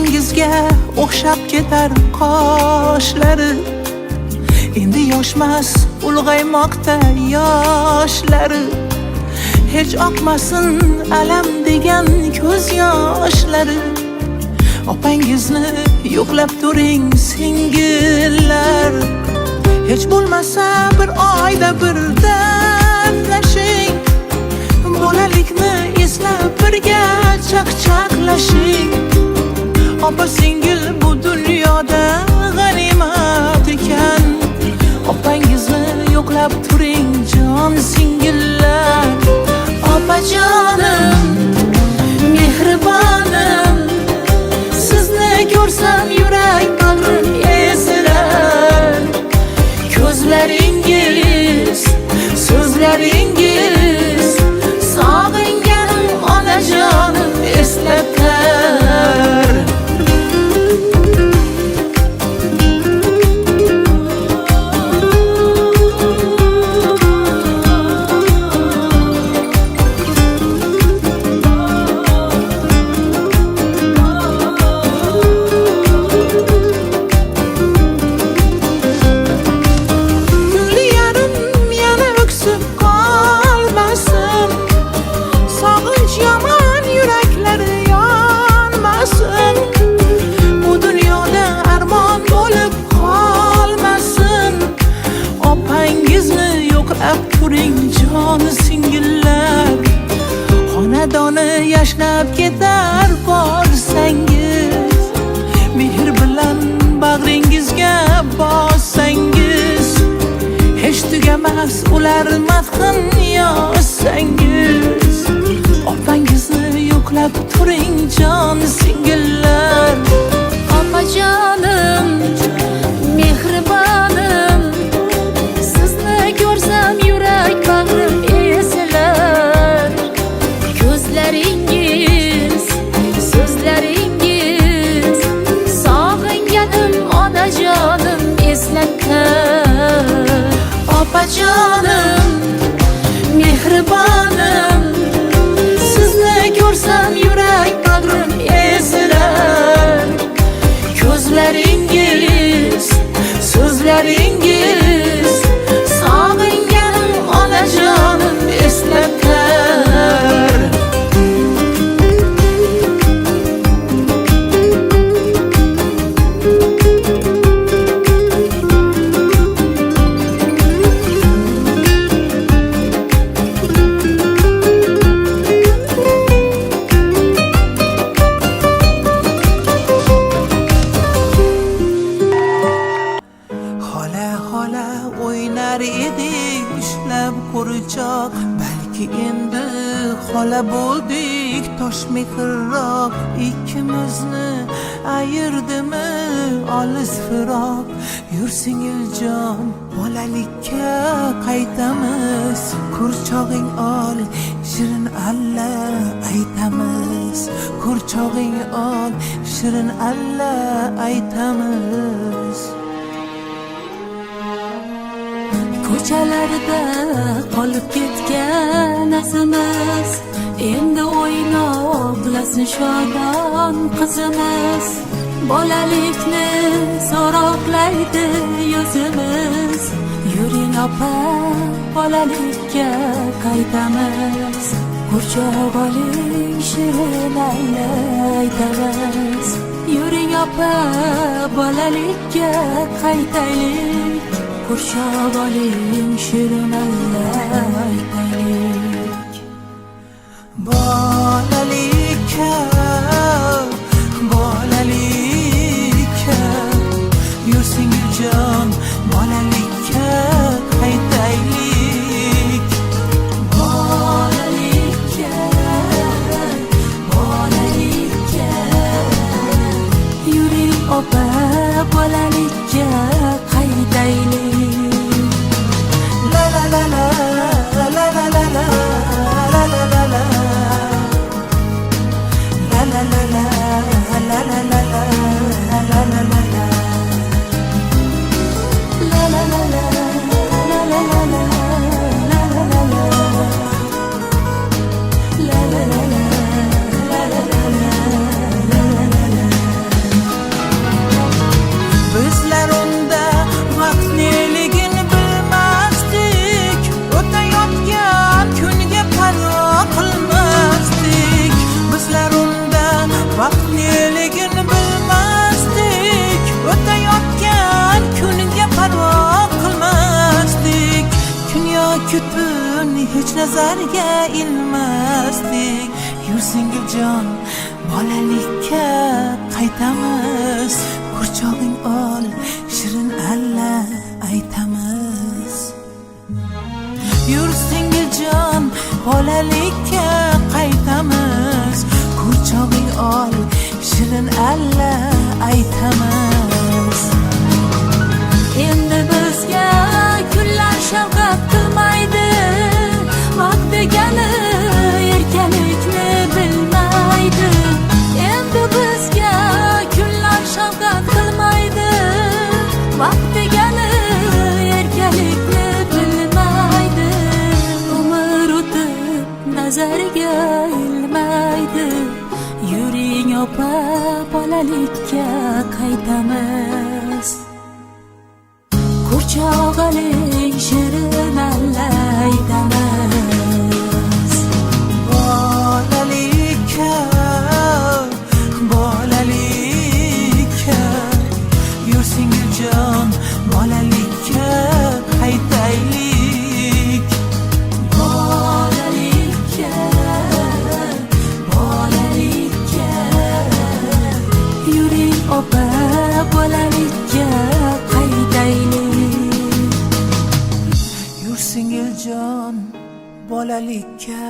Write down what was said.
dengizga o'xshab ketar qoshlari. Endi yoshmas ulg'aymoqda yoshlari. Hech oqmasin alam degan ko'z yoshlari. Opangizni yo'qlab turing singillar. Hech bo'lmasa bir oyda bir dardlashing. Bolalikni eslab birga chaqchaqlashing. Opa singil bu dunyoda g'animat ekan. Opangizni yo'qlab turing jon singillar. Opajonim, mehribonim, sizni ko'rsam yurak bag'rim ezilar. Ko'zlaringiz, so'zlaringiz sog'inganim onajonim eslatar. Xonadoni yashnab ketar borsangiz, mehr bilan bag'ringizga bossangiz, hech tugamas ular madhin yozsangiz. Opangizni yo'qlab turing jon singillar. Opajonim, mehribonim, sizni ko'rsam yurak bag'rim ezilar. Ko'zlaringiz, so'zlaringiz sog'inganim onajonim eslatar. Opajonim, mehribonim, sizni ko'rsam yurak bag'rim ezilar. Ko'zlaringiz, so'zlaringiz sog'inganim onajonim eslatar. Balki endi xola bo'ldik tosh mehrroq. Ikkimizni ayırdimi olis firoq. Yur singiljon, bolalikka qaytamiz. Kurchog'ing ol, shirin alla aytamiz. Kurchog'ing ol, shirin alla aytamiz. Ko'chalarda qolib ketgan azimiz, endi o'ynoqlasin shodon qizimiz. Bolalikni so'roqlaydi yuzimiz. Yuring opa, bolalikka qaytamiz. Quchoq oling, shirin alla aytamiz. Yuring opa, bolalikka qaytaylik. Quchoq oling, shirin alla aytaylik. Bolalikka, bolalikka, yur singiljon, bolalikka qaytaylik. Bolalikka, bolalikka, yuring opa, bolalikka qaytaylik. La la la la la la nazarga ilmasdik. Yur singiljon, bolalikka qaytamiz. Quchog'ing ol, shirin alla aytamiz. Yur singiljon, bolalikka qaytamiz. Quchog'ing ol, shirin alla aytamiz. Endi bizga kunlar shafqat qilmaydi, vaqt degani erkalikni bilmaydi. Endi bizga kunlar shafqat qilmaydi, vaqt degani erkalikni bilmaydi. Umr o'tib nazarga ilmaydi. Yuring opa, bolalikka qaytamiz. Quchog'ining shirin alla aytamiz. Bolalikka, bolalikka, yur singiljon, bolalikka qaytaylik. Bolalikka, bolalikka, yuring opa, bolalikka qaytaylik. Yur singiljon, bolalikka